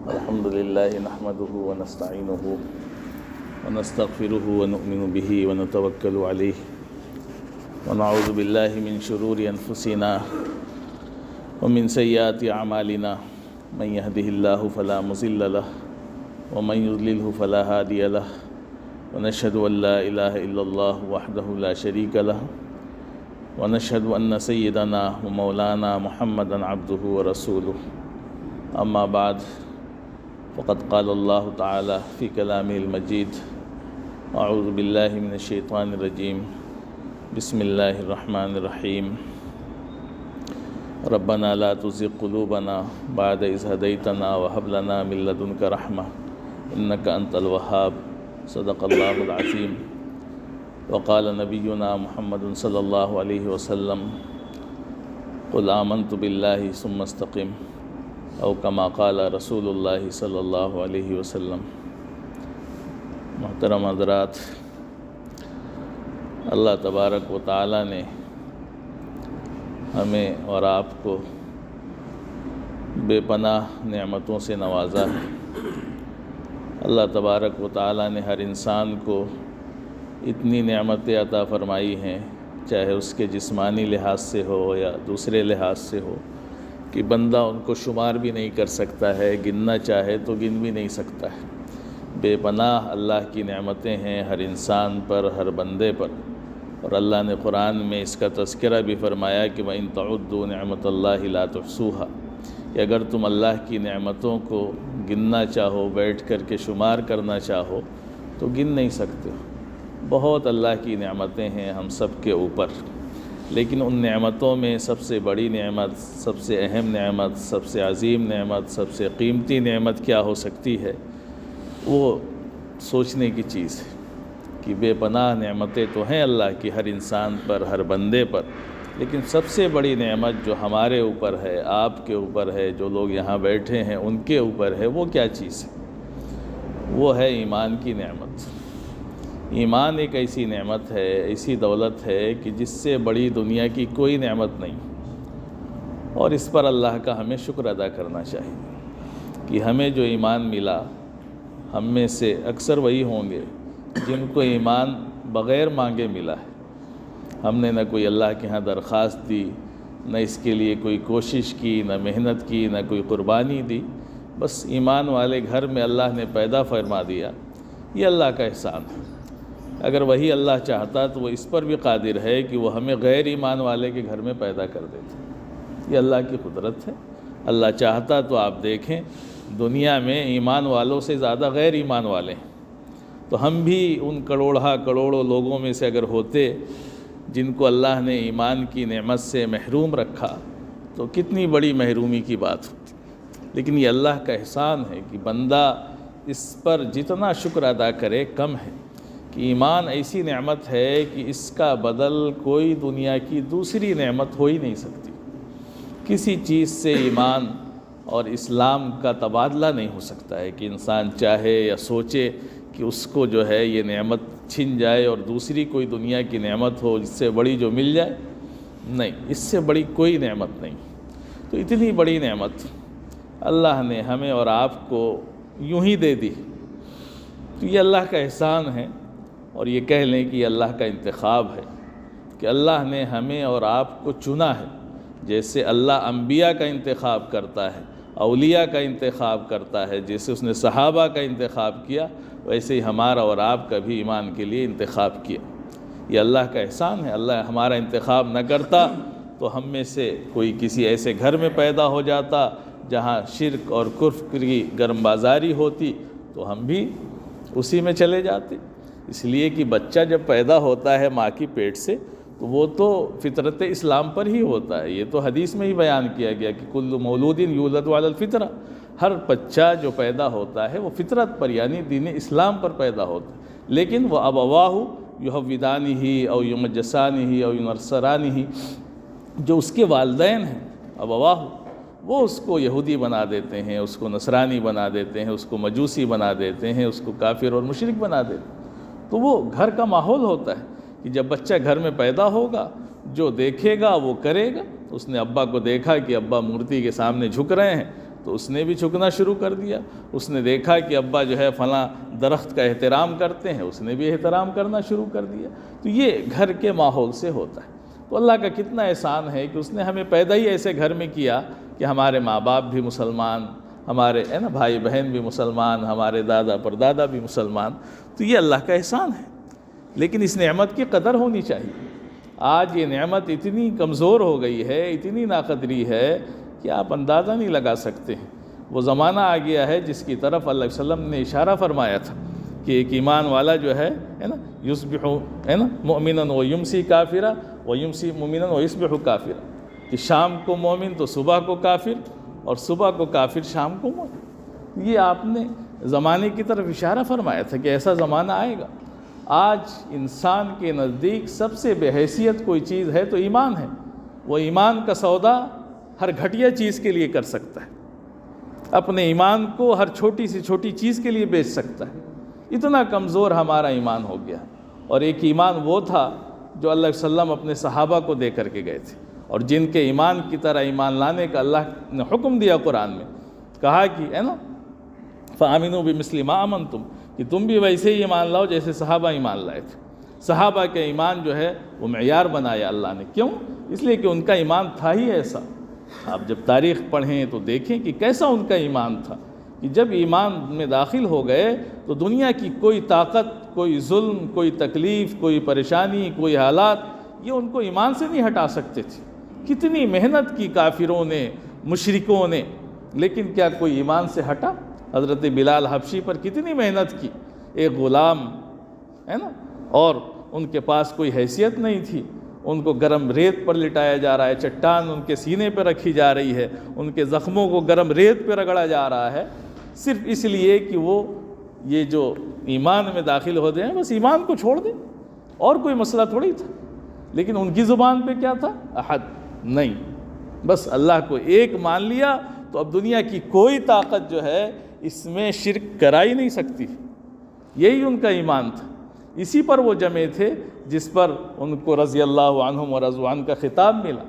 الحمد لله نحمده ونستعينه ونستغفره ونؤمن به ونتوكل عليه ونعوذ بالله من شرور أنفسنا ومن سيئات أعمالنا من يهده الله فلا مضل له ومن يضلله فلا هادي له ونشهد أن لا إله إلا الله وحده لا شريك له ونشهد أن سيدنا ومولانا محمدا عبده ورسوله أما بعد فقد قال الله تعالى في كلامه المجيد أعوذ بالله من الشيطان الرجيم بسم الله الرحمن الرحيم ربنا لا تزغ قلوبنا بعد إذ هديتنا وهب لنا من لدنك رحمة إنك أنت الوهاب صدق الله العظيم وقال نبينا محمد صلى الله عليه وسلم قل آمنت بالله ثم استقم او کما قال رسول اللہ صلی اللہ علیہ وسلم۔ محترم حضرات، اللہ تبارک و تعالی نے ہمیں اور آپ کو بے پناہ نعمتوں سے نوازا ہے۔ اللہ تبارک و تعالی نے ہر انسان کو اتنی نعمتیں عطا فرمائی ہیں، چاہے اس کے جسمانی لحاظ سے ہو یا دوسرے لحاظ سے ہو، کہ بندہ ان کو شمار بھی نہیں کر سکتا ہے، گننا چاہے تو گن بھی نہیں سکتا ہے۔ بے پناہ اللہ کی نعمتیں ہیں ہر انسان پر، ہر بندے پر، اور اللہ نے قرآن میں اس کا تذکرہ بھی فرمایا کہ وَإِن تَعُدُّوا نِعْمَةَ اللَّهِ لَا تُحْصُوهَا، کہ اگر تم اللہ کی نعمتوں کو گننا چاہو، بیٹھ کر کے شمار کرنا چاہو تو گن نہیں سکتے۔ بہت اللہ کی نعمتیں ہیں ہم سب کے اوپر، لیکن ان نعمتوں میں سب سے بڑی نعمت، سب سے اہم نعمت، سب سے عظیم نعمت، سب سے قیمتی نعمت کیا ہو سکتی ہے؟ وہ سوچنے کی چیز ہے کہ بے پناہ نعمتیں تو ہیں اللہ کی ہر انسان پر، ہر بندے پر، لیکن سب سے بڑی نعمت جو ہمارے اوپر ہے، آپ کے اوپر ہے، جو لوگ یہاں بیٹھے ہیں ان کے اوپر ہے، وہ کیا چیز ہے؟ وہ ہے ایمان کی نعمت۔ ایمان ایک ایسی نعمت ہے، ایسی دولت ہے کہ جس سے بڑی دنیا کی کوئی نعمت نہیں، اور اس پر اللہ کا ہمیں شکر ادا کرنا چاہیے کہ ہمیں جو ایمان ملا، ہم میں سے اکثر وہی ہوں گے جن کو ایمان بغیر مانگے ملا ہے۔ ہم نے نہ کوئی اللہ کے ہاں درخواست دی، نہ اس کے لیے کوئی کوشش کی، نہ محنت کی، نہ کوئی قربانی دی، بس ایمان والے گھر میں اللہ نے پیدا فرما دیا۔ یہ اللہ کا احسان ہے۔ اگر وہی اللہ چاہتا تو وہ اس پر بھی قادر ہے کہ وہ ہمیں غیر ایمان والے کے گھر میں پیدا کر دیتا۔ یہ اللہ کی قدرت ہے۔ اللہ چاہتا تو آپ دیکھیں دنیا میں ایمان والوں سے زیادہ غیر ایمان والے ہیں، تو ہم بھی ان کروڑوں لوگوں میں سے اگر ہوتے جن کو اللہ نے ایمان کی نعمت سے محروم رکھا تو کتنی بڑی محرومی کی بات ہوتی۔ لیکن یہ اللہ کا احسان ہے کہ بندہ اس پر جتنا شکر ادا کرے کم ہے، کہ ایمان ایسی نعمت ہے کہ اس کا بدل کوئی دنیا کی دوسری نعمت ہو ہی نہیں سکتی۔ کسی چیز سے ایمان اور اسلام کا تبادلہ نہیں ہو سکتا ہے کہ انسان چاہے یا سوچے کہ اس کو جو ہے یہ نعمت چھن جائے اور دوسری کوئی دنیا کی نعمت ہو جس سے بڑی جو مل جائے، نہیں، اس سے بڑی کوئی نعمت نہیں۔ تو اتنی بڑی نعمت اللہ نے ہمیں اور آپ کو یوں ہی دے دی، تو یہ اللہ کا احسان ہے، اور یہ کہہ لیں کہ یہ اللہ کا انتخاب ہے کہ اللہ نے ہمیں اور آپ کو چنا ہے۔ جیسے اللہ انبیاء کا انتخاب کرتا ہے، اولیاء کا انتخاب کرتا ہے، جیسے اس نے صحابہ کا انتخاب کیا، ویسے ہی ہمارا اور آپ کا بھی ایمان کے لیے انتخاب کیا۔ یہ اللہ کا احسان ہے۔ اللہ ہمارا انتخاب نہ کرتا تو ہم میں سے کوئی کسی ایسے گھر میں پیدا ہو جاتا جہاں شرک اور کفر کی گرم بازاری ہوتی، تو ہم بھی اسی میں چلے جاتے۔ اس لیے کہ بچہ جب پیدا ہوتا ہے ماں کی پیٹ سے تو وہ تو فطرت اسلام پر ہی ہوتا ہے۔ یہ تو حدیث میں ہی بیان کیا گیا کہ کل مولود یولد علی الفطرہ، ہر بچہ جو پیدا ہوتا ہے وہ فطرت پر یعنی دین اسلام پر پیدا ہوتا ہے، لیکن وہ ابواہ یحودانہ او یمجسانہ او ینصرانہ، جو اس کے والدین ہیں ابواہ، وہ اس کو یہودی بنا دیتے ہیں، اس کو نصرانی بنا دیتے ہیں، اس کو مجوسی بنا دیتے ہیں، اس کو کافر اور مشرک بنا دیتے ہیں۔ تو وہ گھر کا ماحول ہوتا ہے کہ جب بچہ گھر میں پیدا ہوگا جو دیکھے گا وہ کرے گا۔ اس نے ابا کو دیکھا کہ ابا مورتی کے سامنے جھک رہے ہیں تو اس نے بھی جھکنا شروع کر دیا. اس نے دیکھا کہ ابا جو ہے فلاں درخت کا احترام کرتے ہیں، اس نے بھی احترام کرنا شروع کر دیا. تو یہ گھر کے ماحول سے ہوتا ہے. تو اللہ کا کتنا احسان ہے کہ اس نے ہمیں پیدا ہی ایسے گھر میں کیا کہ ہمارے ماں باپ بھی مسلمان، ہمارے بھائی بہن بھی مسلمان، ہمارے دادا پردادا بھی مسلمان. تو یہ اللہ کا احسان ہے. لیکن اس نعمت کی قدر ہونی چاہیے. آج یہ نعمت اتنی کمزور ہو گئی ہے، اتنی ناقدری ہے کہ آپ اندازہ نہیں لگا سکتے ہیں. وہ زمانہ آ گیا ہے جس کی طرف اللہ علیہ وسلم نے اشارہ فرمایا تھا کہ ایک ایمان والا جو ہے یصبح مؤمنا و یمسی کافرا و یمسی مؤمنا و یصبح کافرا، کہ شام کو مومن تو صبح کو کافر، اور صبح کو کافر شام کو مومن. یہ آپ نے زمانے کی طرف اشارہ فرمایا تھا کہ ایسا زمانہ آئے گا. آج انسان کے نزدیک سب سے بے حیثیت کوئی چیز ہے تو ایمان ہے. وہ ایمان کا سودا ہر گھٹیا چیز کے لیے کر سکتا ہے، اپنے ایمان کو ہر چھوٹی سی چھوٹی چیز کے لیے بیچ سکتا ہے. اتنا کمزور ہمارا ایمان ہو گیا. اور ایک ایمان وہ تھا جو اللہ علیہ وسلم اپنے صحابہ کو دے کر کے گئے تھے، اور جن کے ایمان کی طرح ایمان لانے کا اللہ نے حکم دیا قرآن میں. کہا کہ فَآمِنُوا بِمِثْلِ مَا آمَنْتُمْ، کہ تم بھی ویسے ہی ایمان لاؤ جیسے صحابہ ایمان لائے تھے. صحابہ کے ایمان جو ہے وہ معیار بنایا اللہ نے. کیوں؟ اس لیے کہ ان کا ایمان تھا ہی ایسا. آپ جب تاریخ پڑھیں تو دیکھیں کہ کیسا ان کا ایمان تھا کہ جب ایمان میں داخل ہو گئے تو دنیا کی کوئی طاقت، کوئی ظلم، کوئی تکلیف، کوئی پریشانی، کوئی حالات، یہ ان کو ایمان سے نہیں ہٹا سکتے تھے. کتنی محنت کی کافروں نے، مشرکوں نے، لیکن کیا کوئی ایمان سے ہٹا؟ حضرت بلال حبشی پر کتنی محنت کی، ایک غلام اور ان کے پاس کوئی حیثیت نہیں تھی. ان کو گرم ریت پر لٹایا جا رہا ہے، چٹان ان کے سینے پہ رکھی جا رہی ہے، ان کے زخموں کو گرم ریت پہ رگڑا جا رہا ہے، صرف اس لیے کہ وہ یہ جو ایمان میں داخل ہوتے ہیں بس ایمان کو چھوڑ دیں. اور کوئی مسئلہ تھوڑی تھا. لیکن ان کی زبان پہ کیا تھا؟ احد نہیں، بس اللہ کو ایک مان لیا تو اب دنیا کی کوئی طاقت جو ہے اس میں شرک کرا ہی نہیں سکتی. یہی ان کا ایمان تھا. اسی پر وہ جمے تھے جس پر ان کو رضی اللہ عنہم ورضوا عنہ کا خطاب ملا.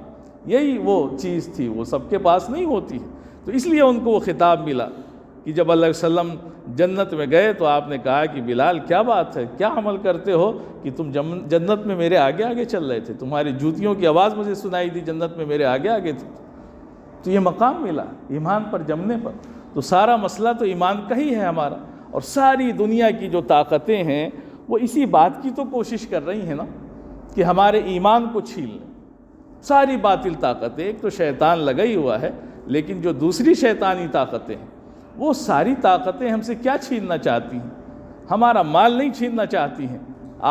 یہی وہ چیز تھی، وہ سب کے پاس نہیں ہوتی. تو اس لیے ان کو وہ خطاب ملا کہ جب اللہ علیہ وسلم جنت میں گئے تو آپ نے کہا کہ بلال کیا بات ہے، کیا عمل کرتے ہو کہ تم جنت میں میرے آگے آگے چل رہے تھے، تمہاری جوتیوں کی آواز مجھے سنائی دی، جنت میں میرے آگے آگے تھے. تو یہ مقام ملا ایمان پر جمنے پر. تو سارا مسئلہ تو ایمان کا ہی ہے ہمارا. اور ساری دنیا کی جو طاقتیں ہیں وہ اسی بات کی تو کوشش کر رہی ہیں نا کہ ہمارے ایمان کو چھین لیں. ساری باطل طاقتیں، ایک تو شیطان لگا ہی ہوا ہے، لیکن جو دوسری شیطانی طاقتیں ہیں وہ ساری طاقتیں ہم سے کیا چھیننا چاہتی ہیں؟ ہمارا مال نہیں چھیننا چاہتی ہیں.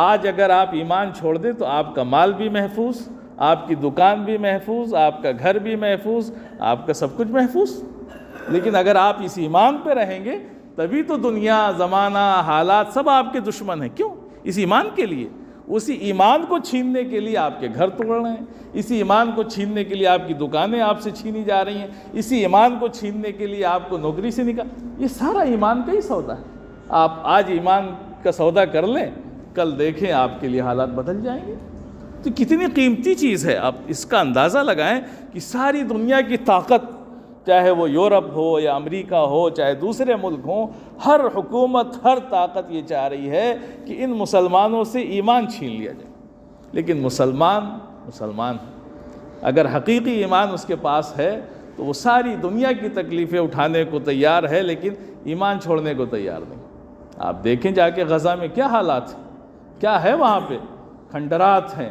آج اگر آپ ایمان چھوڑ دیں تو آپ کا مال بھی محفوظ، آپ کی دکان بھی محفوظ، آپ کا گھر بھی محفوظ، آپ کا سب کچھ محفوظ. لیکن اگر آپ اس ایمان پہ رہیں گے تبھی تو دنیا، زمانہ، حالات سب آپ کے دشمن ہیں. کیوں؟ اس ایمان کے لیے. اسی ایمان کو چھیننے کے لیے آپ کے گھر توڑ رہے ہیں، اسی ایمان کو چھیننے کے لیے آپ کی دکانیں آپ سے چھینی جا رہی ہیں، اسی ایمان کو چھیننے کے لیے آپ کو نوکری سے نکال. یہ سارا ایمان کا ہی سودا ہے. آپ آج ایمان کا سودا کر لیں، کل دیکھیں آپ کے لیے حالات بدل جائیں گے. تو کتنی قیمتی چیز ہے. آپ اس کا اندازہ لگائیں کہ ساری دنیا کی طاقت، چاہے وہ یورپ ہو یا امریکہ ہو، چاہے دوسرے ملک ہوں، ہر حکومت، ہر طاقت یہ چاہ رہی ہے کہ ان مسلمانوں سے ایمان چھین لیا جائے. لیکن مسلمان اگر حقیقی ایمان اس کے پاس ہے تو وہ ساری دنیا کی تکلیفیں اٹھانے کو تیار ہے، لیکن ایمان چھوڑنے کو تیار نہیں. آپ دیکھیں جا کے غزہ میں کیا حالات ہیں، کیا ہے وہاں پہ. کھنڈرات ہیں،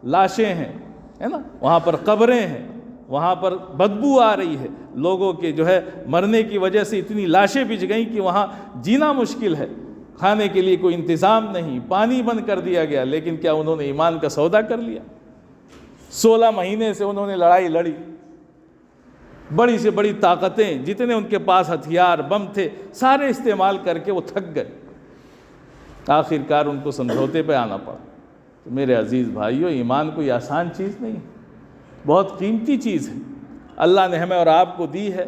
لاشیں ہیں، وہاں پر قبریں ہیں، وہاں پر بدبو آ رہی ہے. لوگوں کے جو ہے مرنے کی وجہ سے اتنی لاشیں بچ گئیں کہ وہاں جینا مشکل ہے. کھانے کے لیے کوئی انتظام نہیں، پانی بند کر دیا گیا. لیکن کیا انہوں نے ایمان کا سودا کر لیا؟ 16 مہینے سے انہوں نے لڑائی لڑی. بڑی سے بڑی طاقتیں، جتنے ان کے پاس ہتھیار، بم تھے، سارے استعمال کر کے وہ تھک گئے. آخر کار ان کو سمجھوتے پہ آنا پڑا. تو میرے عزیز بھائیوں، ایمان کوئی آسان چیز نہیں ہے، بہت قیمتی چیز ہے. اللہ نے ہمیں اور آپ کو دی ہے،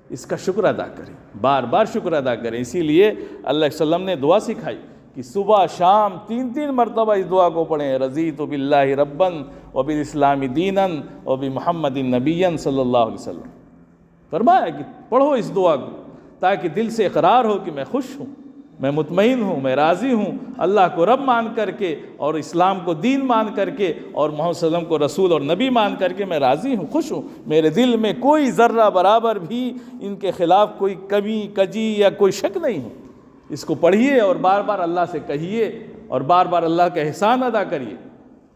اس کا شکر ادا کریں، بار بار شکر ادا کریں. اسی لیے اللہ علیہ وسلم نے دعا سکھائی کہ صبح شام 3 مرتبہ اس دعا کو پڑھیں. رضیت باللہ ربًا وبالاسلام دینا وبمحمد نبیًا صلی اللہ علیہ وسلم. فرمایا کہ پڑھو اس دعا کو تاکہ دل سے اقرار ہو کہ میں خوش ہوں، میں مطمئن ہوں، میں راضی ہوں اللہ کو رب مان کر کے اور اسلام کو دین مان کر کے اور محمد صلی اللہ علیہ وسلم کو رسول اور نبی مان کر کے میں راضی ہوں، خوش ہوں، میرے دل میں کوئی ذرہ برابر بھی ان کے خلاف کوئی کمی کجی یا کوئی شک نہیں ہے۔ اس کو پڑھیے اور بار بار اللہ سے کہیے اور بار بار اللہ کا احسان ادا کریے،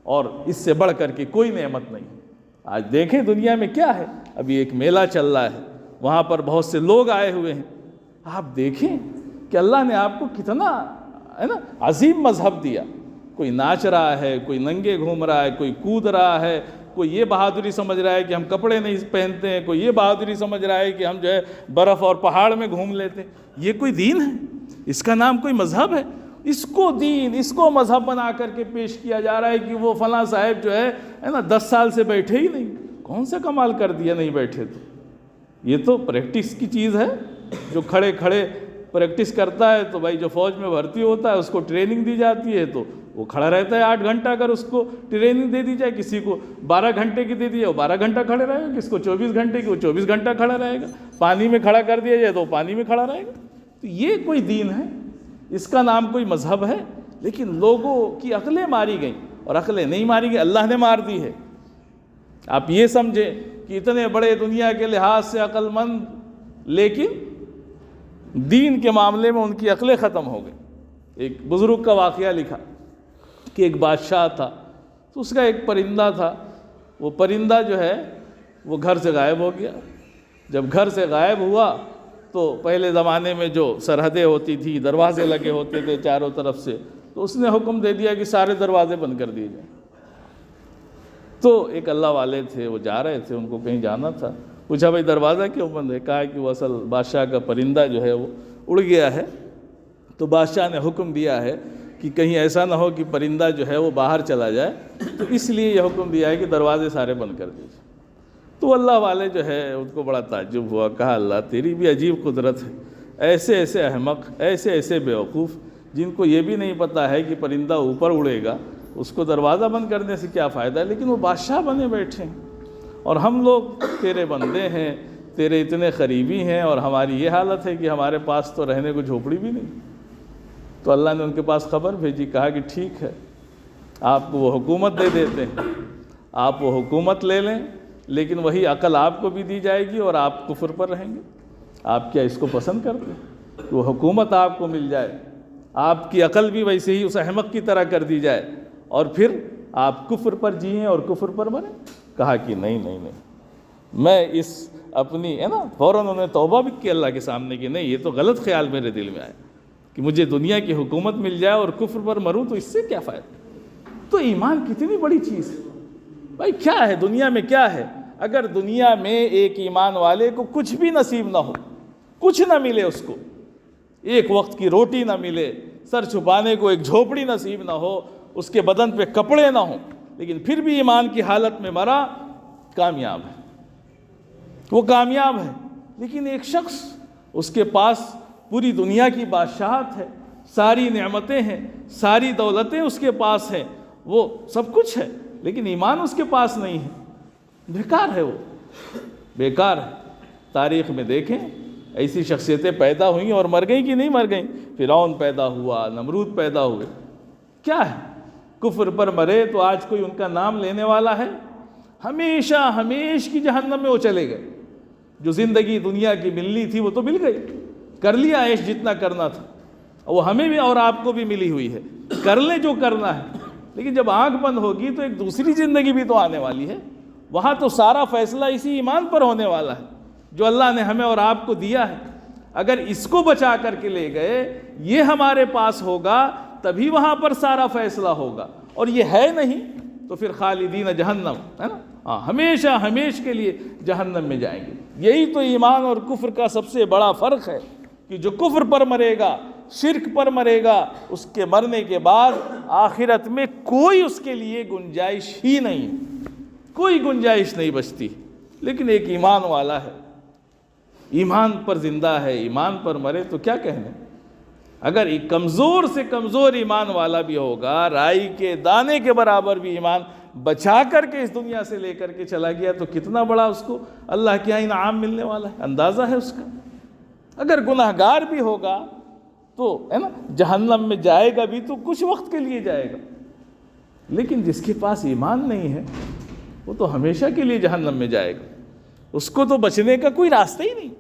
اور اس سے بڑھ کر کے کوئی نعمت نہیں۔ آج دیکھیں دنیا میں کیا ہے، ابھی ایک میلہ چل رہا ہے، وہاں پر بہت سے لوگ آئے ہوئے ہیں، آپ دیکھیں کہ اللہ نے آپ کو کتنا عظیم مذہب دیا۔ کوئی ناچ رہا ہے، کوئی ننگے گھوم رہا ہے، کوئی کود رہا ہے، کوئی یہ بہادری سمجھ رہا ہے کہ ہم کپڑے نہیں پہنتے ہیں، کوئی یہ بہادری سمجھ رہا ہے کہ ہم جو ہے برف اور پہاڑ میں گھوم لیتے ہیں۔ یہ کوئی دین ہے؟ اس کا نام کوئی مذہب ہے؟ اس کو دین، اس کو مذہب بنا کر کے پیش کیا جا رہا ہے کہ وہ فلاں صاحب جو ہے 10 سال سے بیٹھے ہی نہیں۔ کون سا کمال کر دیا نہیں بیٹھے تو؟ یہ تو پریکٹس کی چیز ہے۔ جو کھڑے کھڑے پریکٹس کرتا ہے تو بھائی جو فوج میں بھرتی ہوتا ہے اس کو ٹریننگ دی جاتی ہے تو وہ کھڑا رہتا ہے 8 گھنٹہ۔ اگر اس کو ٹریننگ دے دی جائے، کسی کو 12 گھنٹے کی دے دی جائے وہ 12 گھنٹہ کھڑے رہے گا، کس کو 24 گھنٹے کی وہ 24 گھنٹہ کھڑا رہے گا، پانی میں کھڑا کر دیا جائے تو وہ پانی میں کھڑا رہے گا۔ تو یہ کوئی دین ہے؟ اس کا نام کوئی مذہب ہے؟ لیکن لوگوں کی عقلیں ماری گئیں، اور عقلیں نہیں ماری گئیں، اللہ نے مار دی ہے۔ آپ یہ سمجھیں کہ اتنے بڑے دنیا کے لحاظ سے عقل مند، لیکن دین کے معاملے میں ان کی عقلیں ختم ہو گئی۔ ایک بزرگ کا واقعہ لکھا کہ ایک بادشاہ تھا، تو اس کا ایک پرندہ تھا، وہ پرندہ جو ہے وہ گھر سے غائب ہو گیا۔ جب گھر سے غائب ہوا تو پہلے زمانے میں جو سرحدیں ہوتی تھی، دروازے لگے ہوتے تھے چاروں طرف سے، تو اس نے حکم دے دیا کہ سارے دروازے بند کر دیے جائیں۔ تو ایک اللہ والے تھے، وہ جا رہے تھے، ان کو کہیں جانا تھا، پوچھا بھائی دروازہ کیوں بند ہے؟ کہا کہ وہ اصل بادشاہ کا پرندہ جو ہے وہ اڑ گیا ہے، تو بادشاہ نے حکم دیا ہے کہ کہیں ایسا نہ ہو کہ پرندہ جو ہے وہ باہر چلا جائے، تو اس لیے یہ حکم دیا ہے کہ دروازے سارے بند کر دیجیے۔ تو اللہ والے جو ہے ان کو بڑا تعجب ہوا، کہا اللہ تیری بھی عجیب قدرت ہے، ایسے ایسے احمق، ایسے ایسے بیوقوف جن کو یہ بھی نہیں پتہ ہے کہ پرندہ اوپر اڑے گا، اس کو دروازہ بند کرنے سے کیا فائدہ ہے، لیکن وہ بادشاہ بنے بیٹھے ہیں، اور ہم لوگ تیرے بندے ہیں، تیرے اتنے قریبی ہیں، اور ہماری یہ حالت ہے کہ ہمارے پاس تو رہنے کو جھوپڑی بھی نہیں۔ تو اللہ نے ان کے پاس خبر بھیجی، کہا کہ ٹھیک ہے آپ کو وہ حکومت دے دیتے ہیں، آپ وہ حکومت لے لیں، لیکن وہی عقل آپ کو بھی دی جائے گی اور آپ کفر پر رہیں گے۔ آپ کیا اس کو پسند کرتے ہیں کہ وہ حکومت آپ کو مل جائے، آپ کی عقل بھی ویسے ہی اس احمق کی طرح کر دی جائے، اور پھر آپ کفر پر جئیں اور کفر پر مریں؟ کہا کہ نہیں، میں اس اپنی فوراً انہوں نے توبہ بھی کی اللہ کے سامنے کہ نہیں، یہ تو غلط خیال میرے دل میں آیا کہ مجھے دنیا کی حکومت مل جائے اور کفر پر مروں تو اس سے کیا فائدہ۔ تو ایمان کتنی بڑی چیز ہے بھائی، کیا ہے دنیا میں، کیا ہے؟ اگر دنیا میں ایک ایمان والے کو کچھ بھی نصیب نہ ہو، کچھ نہ ملے، اس کو ایک وقت کی روٹی نہ ملے، سر چھپانے کو ایک جھوپڑی نصیب نہ ہو، اس کے بدن پہ کپڑے نہ ہوں، لیکن پھر بھی ایمان کی حالت میں مرا، کامیاب ہے، وہ کامیاب ہے۔ لیکن ایک شخص، اس کے پاس پوری دنیا کی بادشاہت ہے، ساری نعمتیں ہیں، ساری دولتیں اس کے پاس ہیں، وہ سب کچھ ہے، لیکن ایمان اس کے پاس نہیں ہے، بیکار ہے، وہ بیکار ہے۔ تاریخ میں دیکھیں ایسی شخصیتیں پیدا ہوئیں اور مر گئیں کہ نہیں مر گئیں؟ فرعون پیدا ہوا، نمرود پیدا ہوئے، کیا ہے؟ کفر پر مرے تو آج کوئی ان کا نام لینے والا ہے؟ ہمیش کی جہنم میں وہ چلے گئے۔ جو زندگی دنیا کی ملنی تھی وہ تو مل گئی، کر لیا عیش جتنا کرنا تھا، وہ ہمیں بھی اور آپ کو بھی ملی ہوئی ہے، کر لیں جو کرنا ہے، لیکن جب آنکھ بند ہوگی تو ایک دوسری زندگی بھی تو آنے والی ہے، وہاں تو سارا فیصلہ اسی ایمان پر ہونے والا ہے جو اللہ نے ہمیں اور آپ کو دیا ہے۔ اگر اس کو بچا کر کے لے گئے، یہ ہمارے پاس ہوگا، تبھی وہاں پر سارا فیصلہ ہوگا، اور یہ ہے نہیں تو پھر خالدین جہنم، ہے نا، ہمیشہ کے لیے جہنم میں جائیں گے۔ یہی تو ایمان اور کفر کا سب سے بڑا فرق ہے کہ جو کفر پر مرے گا، شرک پر مرے گا، اس کے مرنے کے بعد آخرت میں کوئی اس کے لیے گنجائش ہی نہیں، کوئی گنجائش نہیں بچتی۔ لیکن ایک ایمان والا ہے، ایمان پر زندہ ہے، ایمان پر مرے تو کیا کہنے۔ اگر ایک کمزور سے کمزور ایمان والا بھی ہوگا، رائی کے دانے کے برابر بھی ایمان بچا کر کے اس دنیا سے لے کر کے چلا گیا تو کتنا بڑا اس کو اللہ کے یہاں انعام ملنے والا ہے، اندازہ ہے اس کا۔ اگر گناہگار بھی ہوگا تو ہے نا جہنم میں جائے گا بھی تو کچھ وقت کے لیے جائے گا، لیکن جس کے پاس ایمان نہیں ہے وہ تو ہمیشہ کے لیے جہنم میں جائے گا، اس کو تو بچنے کا کوئی راستہ ہی نہیں۔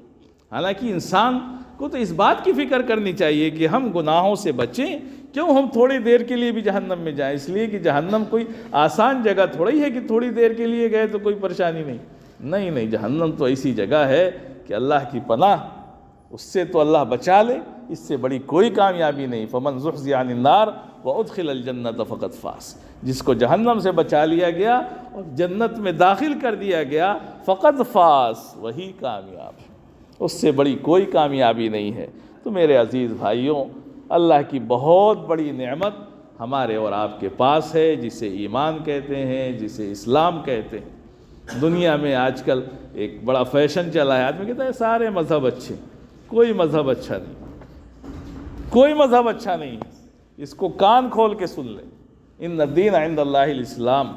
حالانکہ انسان کو تو اس بات کی فکر کرنی چاہیے کہ ہم گناہوں سے بچیں، کیوں ہم تھوڑی دیر کے لیے بھی جہنم میں جائیں، اس لیے کہ جہنم کوئی آسان جگہ تھوڑی ہے کہ تھوڑی دیر کے لیے گئے تو کوئی پریشانی نہیں، نہیں، جہنم تو ایسی جگہ ہے کہ اللہ کی پناہ، اس سے تو اللہ بچا لے، اس سے بڑی کوئی کامیابی نہیں۔ فمن زحزح عن النار وادخل الجنۃ فقد فاز، جس کو جہنم سے بچا لیا گیا اور جنت میں داخل کر دیا گیا، فقد فاز، وہی کامیاب ہے، اس سے بڑی کوئی کامیابی نہیں ہے۔ تو میرے عزیز بھائیوں، اللہ کی بہت بڑی نعمت ہمارے اور آپ کے پاس ہے، جسے ایمان کہتے ہیں، جسے اسلام کہتے ہیں۔ دنیا میں آج کل ایک بڑا فیشن چلا ہے، آدمی کہتا ہے سارے مذہب اچھے، کوئی مذہب اچھا نہیں، کوئی مذہب اچھا نہیں ہے، اس کو کان کھول کے سن لیں۔ ان الدین عند اللہ الاسلام،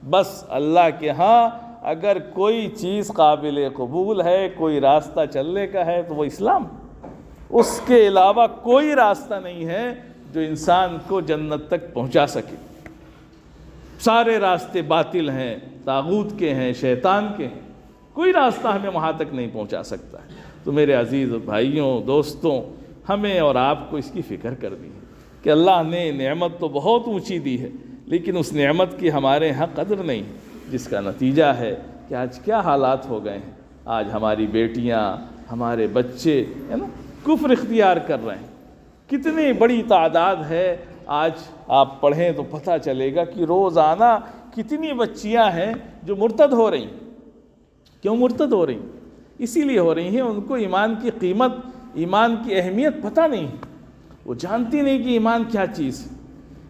بس اللہ کے ہاں اگر کوئی چیز قابل قبول ہے، کوئی راستہ چلنے کا ہے تو وہ اسلام، اس کے علاوہ کوئی راستہ نہیں ہے جو انسان کو جنت تک پہنچا سکے۔ سارے راستے باطل ہیں، طاغوت کے ہیں، شیطان کے ہیں، کوئی راستہ ہمیں وہاں تک نہیں پہنچا سکتا ہے۔ تو میرے عزیز بھائیوں، دوستوں، ہمیں اور آپ کو اس کی فکر کرنی ہے کہ اللہ نے نعمت تو بہت اونچی دی ہے، لیکن اس نعمت کی ہمارے ہاں قدر نہیں، جس کا نتیجہ ہے کہ آج کیا حالات ہو گئے ہیں۔ آج ہماری بیٹیاں، ہمارے بچے ہے نا کفر اختیار کر رہے ہیں، کتنی بڑی تعداد ہے۔ آج آپ پڑھیں تو پتہ چلے گا کہ روزانہ کتنی بچیاں ہیں جو مرتد ہو رہی ہیں۔ کیوں مرتد ہو رہی ہیں؟ اسی لیے ہو رہی ہیں ان کو ایمان کی قیمت، ایمان کی اہمیت پتہ نہیں، وہ جانتی نہیں کہ ایمان کیا چیز ہے،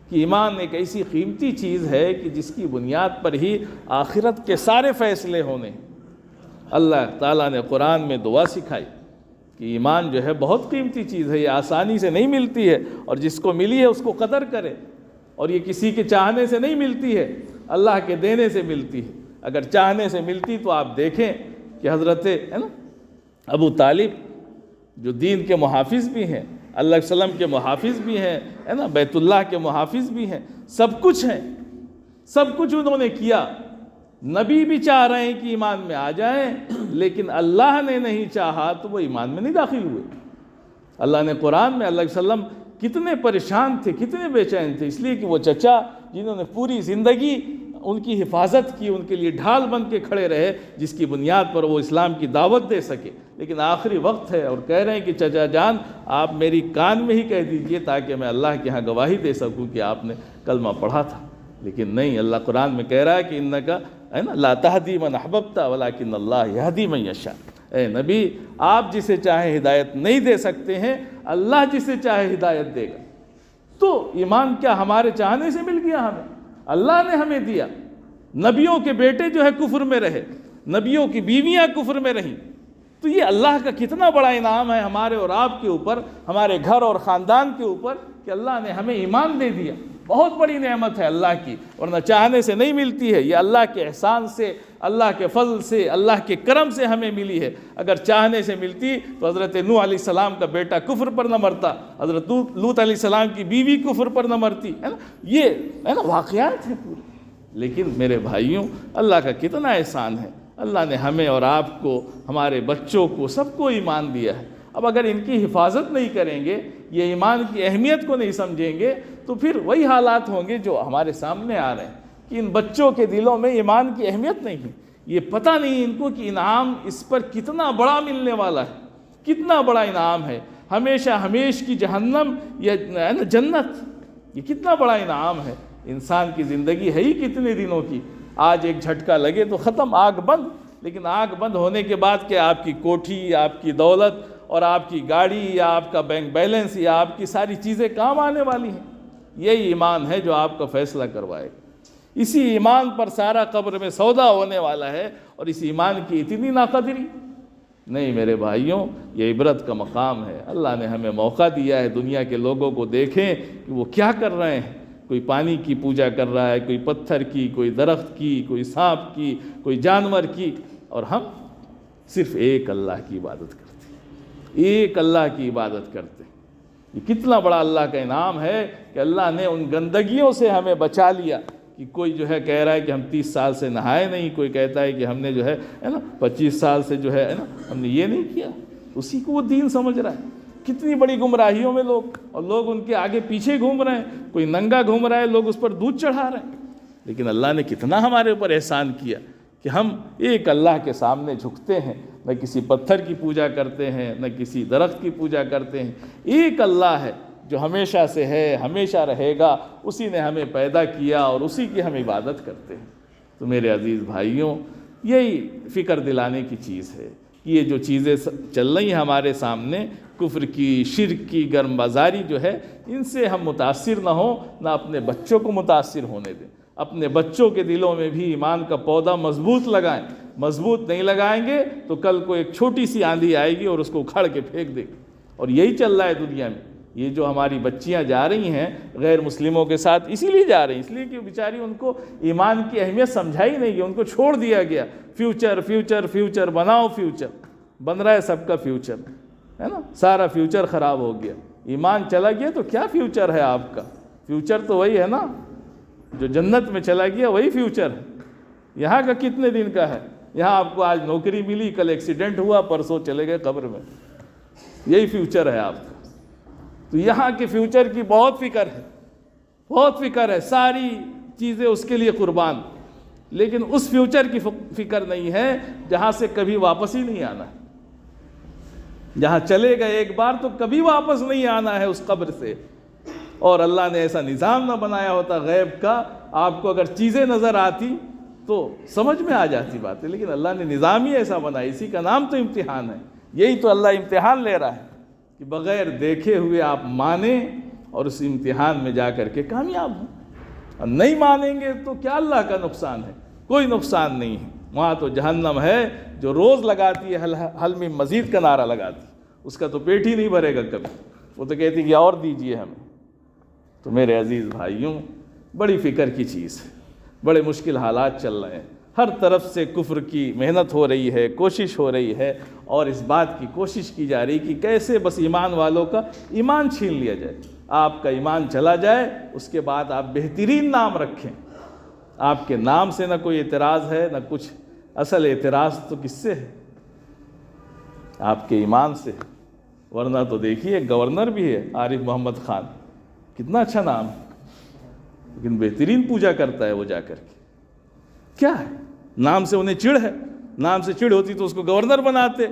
کہ ایمان ایک ایسی قیمتی چیز ہے کہ جس کی بنیاد پر ہی آخرت کے سارے فیصلے ہونے ہیں۔ اللہ تعالیٰ نے قرآن میں دعا سکھائی کہ ایمان جو ہے بہت قیمتی چیز ہے، یہ آسانی سے نہیں ملتی ہے، اور جس کو ملی ہے اس کو قدر کرے، اور یہ کسی کے چاہنے سے نہیں ملتی ہے، اللہ کے دینے سے ملتی ہے۔ اگر چاہنے سے ملتی تو آپ دیکھیں کہ حضرت ہے نا ابو طالب جو دین کے محافظ بھی ہیں، اللہ علیہ وسلم کے محافظ بھی ہیں، ہے نا بیت اللہ کے محافظ بھی ہیں، سب کچھ ہیں، سب کچھ انہوں نے کیا۔ نبی بھی چاہ رہے ہیں کہ ایمان میں آ جائیں، لیکن اللہ نے نہیں چاہا تو وہ ایمان میں نہیں داخل ہوئے۔ اللہ نے قرآن میں اللہ علیہ وسلم کتنے پریشان تھے، کتنے بے چین تھے، اس لیے کہ وہ چچا جنہوں نے پوری زندگی ان کی حفاظت کی، ان کے لیے ڈھال بن کے کھڑے رہے، جس کی بنیاد پر وہ اسلام کی دعوت دے سکے، لیکن آخری وقت ہے اور کہہ رہے ہیں کہ چچا جان آپ میری کان میں ہی کہہ دیجئے تاکہ میں اللہ کے ہاں گواہی دے سکوں کہ آپ نے کلمہ پڑھا تھا۔ لیکن نہیں، اللہ قرآن میں کہہ رہا ہے کہ انکا ہے نا لا تہدی من احببت ولکن اللہ یہدی من یشاء، اے نبی آپ جسے چاہے ہدایت نہیں دے سکتے ہیں، اللہ جسے چاہے ہدایت دے گا۔ تو ایمان کیا ہمارے چاہنے سے مل گیا؟ ہمیں اللہ نے ہمیں دیا۔ نبیوں کے بیٹے جو ہے کفر میں رہے، نبیوں کی بیویاں کفر میں رہیں، تو یہ اللہ کا کتنا بڑا انعام ہے ہمارے اور آپ کے اوپر، ہمارے گھر اور خاندان کے اوپر، کہ اللہ نے ہمیں ایمان دے دیا۔ بہت بڑی نعمت ہے اللہ کی، ورنہ چاہنے سے نہیں ملتی ہے، یہ اللہ کے احسان سے، اللہ کے فضل سے، اللہ کے کرم سے ہمیں ملی ہے۔ اگر چاہنے سے ملتی تو حضرت نوح علیہ السلام کا بیٹا کفر پر نہ مرتا، حضرت لوط علیہ السلام کی بیوی کفر پر نہ مرتی، ہے نا، یہ ہے نا واقعات ہیں پورے۔ لیکن میرے بھائیوں، اللہ کا کتنا احسان ہے، اللہ نے ہمیں اور آپ کو، ہمارے بچوں کو، سب کو ایمان دیا ہے۔ اب اگر ان کی حفاظت نہیں کریں گے، یہ ایمان کی اہمیت کو نہیں سمجھیں گے، تو پھر وہی حالات ہوں گے جو ہمارے سامنے آ رہے ہیں کہ ان بچوں کے دلوں میں ایمان کی اہمیت نہیں ہے، یہ پتہ نہیں ان کو کہ انعام اس پر کتنا بڑا ملنے والا ہے، کتنا بڑا انعام ہے، ہمیشہ ہمیش کی جہنم یا جنت، یہ کتنا بڑا انعام ہے۔ انسان کی زندگی ہے ہی کتنے دنوں کی، آج ایک جھٹکا لگے تو ختم، آگ بند، لیکن آگ بند ہونے کے بعد کہ آپ کی کوٹھی، آپ کی دولت اور آپ کی گاڑی یا آپ کا بینک بیلنس یا آپ کی ساری چیزیں کام آنے والی ہیں؟ یہی ایمان ہے جو آپ کا فیصلہ کروائے گا۔ اسی ایمان پر سارا قبر میں سودا ہونے والا ہے، اور اس ایمان کی اتنی ناقدری نہیں۔ میرے بھائیوں، یہ عبرت کا مقام ہے۔ اللہ نے ہمیں موقع دیا ہے دنیا کے لوگوں کو دیکھیں کہ وہ کیا کر رہے ہیں، کوئی پانی کی پوجا کر رہا ہے، کوئی پتھر کی، کوئی درخت کی، کوئی سانپ کی، کوئی جانور کی، اور ہم صرف ایک اللہ کی عبادت کرتے ہیں، ایک اللہ کی عبادت کرتے ہیں۔ یہ کتنا بڑا اللہ کا انعام ہے کہ اللہ نے ان گندگیوں سے ہمیں بچا لیا کہ کوئی جو ہے کہہ رہا ہے کہ ہم 30 سال سے نہائے نہیں، کوئی کہتا ہے کہ ہم نے جو ہے نا 25 سال سے جو ہے نا ہم نے یہ نہیں کیا، اسی کو وہ دین سمجھ رہا ہے۔ کتنی بڑی گمراہیوں میں لوگ، اور لوگ ان کے آگے پیچھے گھوم رہے ہیں، کوئی ننگا گھوم رہا ہے، لوگ اس پر دودھ چڑھا رہے ہیں۔ لیکن اللہ نے کتنا ہمارے اوپر احسان کیا کہ ہم ایک اللہ کے سامنے جھکتے ہیں، نہ کسی پتھر کی پوجا کرتے ہیں، نہ کسی درخت کی پوجا کرتے ہیں۔ ایک اللہ ہے جو ہمیشہ سے ہے، ہمیشہ رہے گا، اسی نے ہمیں پیدا کیا اور اسی کی ہم عبادت کرتے ہیں۔ تو میرے عزیز بھائیوں، یہی فکر دلانے کی چیز ہے کہ یہ جو چیزیں چل رہی ہیں ہمارے سامنے، کفر کی، شرک کی، گرم بازاری جو ہے، ان سے ہم متاثر نہ ہوں، نہ اپنے بچوں کو متاثر ہونے دیں۔ اپنے بچوں کے دلوں میں بھی ایمان کا پودا مضبوط لگائیں۔ مضبوط نہیں لگائیں گے تو کل کو ایک چھوٹی سی آندھی آئے گی اور اس کو اکھڑ کے پھینک دے گی۔ اور یہی چل رہا ہے دنیا میں۔ یہ جو ہماری بچیاں جا رہی ہیں غیر مسلموں کے ساتھ، اسی لیے جا رہی ہیں، اس لیے کہ بیچاری ان کو ایمان کی اہمیت سمجھائی نہیں گئی، ان کو چھوڑ دیا گیا۔ فیوچر فیوچر فیوچر بناؤ، فیوچر بن رہا ہے سب کا فیوچر، ہے نا، سارا فیوچر خراب ہو گیا۔ ایمان چلا گیا تو کیا فیوچر ہے آپ کا؟ فیوچر تو وہی ہے نا، جو جنت میں چلا گیا وہی فیوچر ہے۔ یہاں کا کتنے دن کا ہے؟ یہاں آپ کو آج نوکری ملی، کل ایکسیڈنٹ ہوا، پرسوں چلے گئے قبر میں، یہی فیوچر ہے آپ کا۔ تو یہاں کے فیوچر کی بہت فکر ہے، بہت فکر ہے، ساری چیزیں اس کے لیے قربان، لیکن اس فیوچر کی فکر نہیں ہے جہاں سے کبھی واپس ہی نہیں آنا ہے۔ جہاں چلے گئے ایک بار تو کبھی واپس نہیں آنا ہے اس قبر سے۔ اور اللہ نے ایسا نظام نہ بنایا ہوتا غیب کا، آپ کو اگر چیزیں نظر آتی تو سمجھ میں آ جاتی باتیں، لیکن اللہ نے نظام ہی ایسا بنایا۔ اسی کا نام تو امتحان ہے۔ یہی تو اللہ امتحان لے رہا ہے کہ بغیر دیکھے ہوئے آپ مانیں اور اس امتحان میں جا کر کے کامیاب ہوں۔ اور نہیں مانیں گے تو کیا اللہ کا نقصان ہے؟ کوئی نقصان نہیں ہے۔ وہاں تو جہنم ہے جو روز لگاتی ہے حل میں مزید کا نعرہ لگاتی، اس کا تو پیٹ ہی نہیں بھرے گا کبھی، وہ تو کہتی کہ اور دیجئے ہمیں۔ تو میرے عزیز بھائیوں، بڑی فکر کی چیز ہے، بڑے مشکل حالات چل رہے ہیں، ہر طرف سے کفر کی محنت ہو رہی ہے، کوشش ہو رہی ہے، اور اس بات کی کوشش کی جا رہی کہ کیسے بس ایمان والوں کا ایمان چھین لیا جائے۔ آپ کا ایمان چلا جائے، اس کے بعد آپ بہترین نام رکھیں۔ آپ کے نام سے نہ کوئی اعتراض ہے نہ کچھ، اصل اعتراض تو کس سے ہے؟ آپ کے ایمان سے۔ ورنہ تو دیکھیے گورنر بھی ہے عارف محمد خان، کتنا اچھا نام ہے، لیکن بہترین پوجا کرتا ہے وہ جا کر کے۔ کیا ہے؟ نام سے انہیں چڑ ہے، نام سے چڑ ہوتی تو اس کو گورنر بناتے،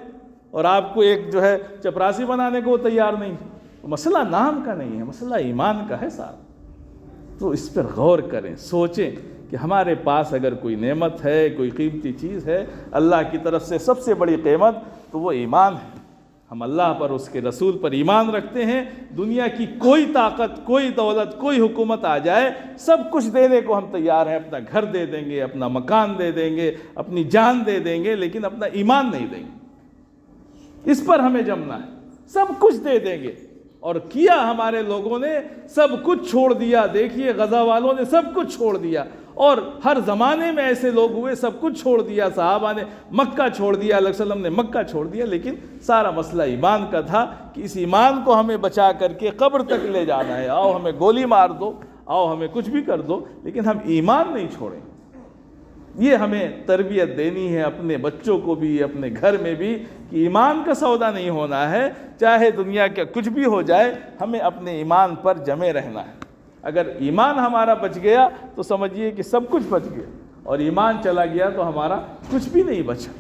اور آپ کو ایک جو ہے چپراسی بنانے کو وہ تیار نہیں۔ مسئلہ نام کا نہیں ہے، مسئلہ ایمان کا ہے صاحب۔ تو اس پر غور کریں، سوچیں کہ ہمارے پاس اگر کوئی نعمت ہے، کوئی قیمتی چیز ہے اللہ کی طرف سے، سب سے بڑی قیمت تو وہ ایمان ہے۔ ہم اللہ پر، اس کے رسول پر ایمان رکھتے ہیں۔ دنیا کی کوئی طاقت، کوئی دولت، کوئی حکومت آ جائے، سب کچھ دینے کو ہم تیار ہیں۔ اپنا گھر دے دیں گے، اپنا مکان دے دیں گے، اپنی جان دے دیں گے، لیکن اپنا ایمان نہیں دیں گے۔ اس پر ہمیں جمنا ہے، سب کچھ دے دیں گے۔ اور کیا ہمارے لوگوں نے سب کچھ چھوڑ دیا۔ دیکھیے غزہ والوں نے سب کچھ چھوڑ دیا، اور ہر زمانے میں ایسے لوگ ہوئے سب کچھ چھوڑ دیا۔ صحابہ نے مکہ چھوڑ دیا، علیہ وسلم نے مکہ چھوڑ دیا، لیکن سارا مسئلہ ایمان کا تھا کہ اس ایمان کو ہمیں بچا کر کے قبر تک لے جانا ہے۔ آؤ ہمیں گولی مار دو، آؤ ہمیں کچھ بھی کر دو، لیکن ہم ایمان نہیں چھوڑیں۔ یہ ہمیں تربیت دینی ہے اپنے بچوں کو بھی، اپنے گھر میں بھی، کہ ایمان کا سودا نہیں ہونا ہے۔ چاہے دنیا کا کچھ بھی ہو جائے، ہمیں اپنے ایمان پر جمے رہنا ہے۔ اگر ایمان ہمارا بچ گیا تو سمجھیے کہ سب کچھ بچ گیا، اور ایمان چلا گیا تو ہمارا کچھ بھی نہیں بچا۔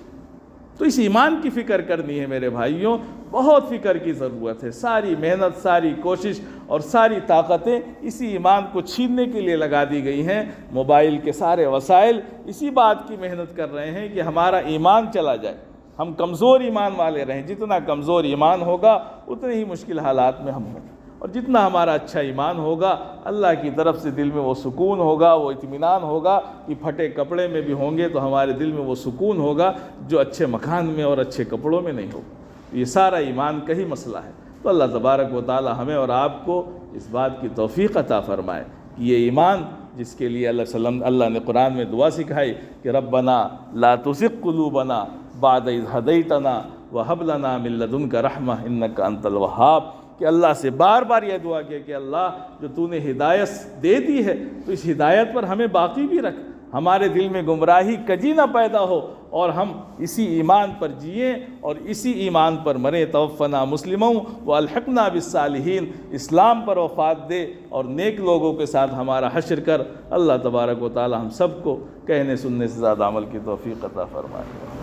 تو اس ایمان کی فکر کرنی ہے میرے بھائیوں، بہت فکر کی ضرورت ہے۔ ساری محنت، ساری کوشش اور ساری طاقتیں اسی ایمان کو چھیننے کے لیے لگا دی گئی ہیں۔ موبائل کے سارے وسائل اسی بات کی محنت کر رہے ہیں کہ ہمارا ایمان چلا جائے، ہم کمزور ایمان والے رہیں۔ جتنا کمزور ایمان ہوگا اتنے ہی مشکل حالات میں ہم ہوں گے، اور جتنا ہمارا اچھا ایمان ہوگا، اللہ کی طرف سے دل میں وہ سکون ہوگا، وہ اطمینان ہوگا کہ پھٹے کپڑے میں بھی ہوں گے تو ہمارے دل میں وہ سکون ہوگا جو اچھے مکان میں اور اچھے کپڑوں میں نہیں ہوگا۔ یہ سارا ایمان کا ہی مسئلہ ہے۔ تو اللہ تبارک و تعالی ہمیں اور آپ کو اس بات کی توفیق عطا فرمائے یہ ایمان جس کے لیے اللہ نے قرآن میں دعا سکھائی کہ ربنا لا تزغ قلوبنا بعد اذ ہدیتنا وہب لنا من لدنک رحمہ انک انت الوہاب، کہ اللہ سے بار بار یہ دعا کیا کہ اللہ جو تو نے ہدایت دے دی ہے تو اس ہدایت پر ہمیں باقی بھی رکھ، ہمارے دل میں گمراہی کجی نہ پیدا ہو اور ہم اسی ایمان پر جئیں اور اسی ایمان پر مریں۔ توفنا مسلموں والحقنا بالصالحین، اسلام پر وفات دے اور نیک لوگوں کے ساتھ ہمارا حشر کر۔ اللہ تبارک و تعالی ہم سب کو کہنے سننے سے زیادہ عمل کی توفیق عطا فرمائے۔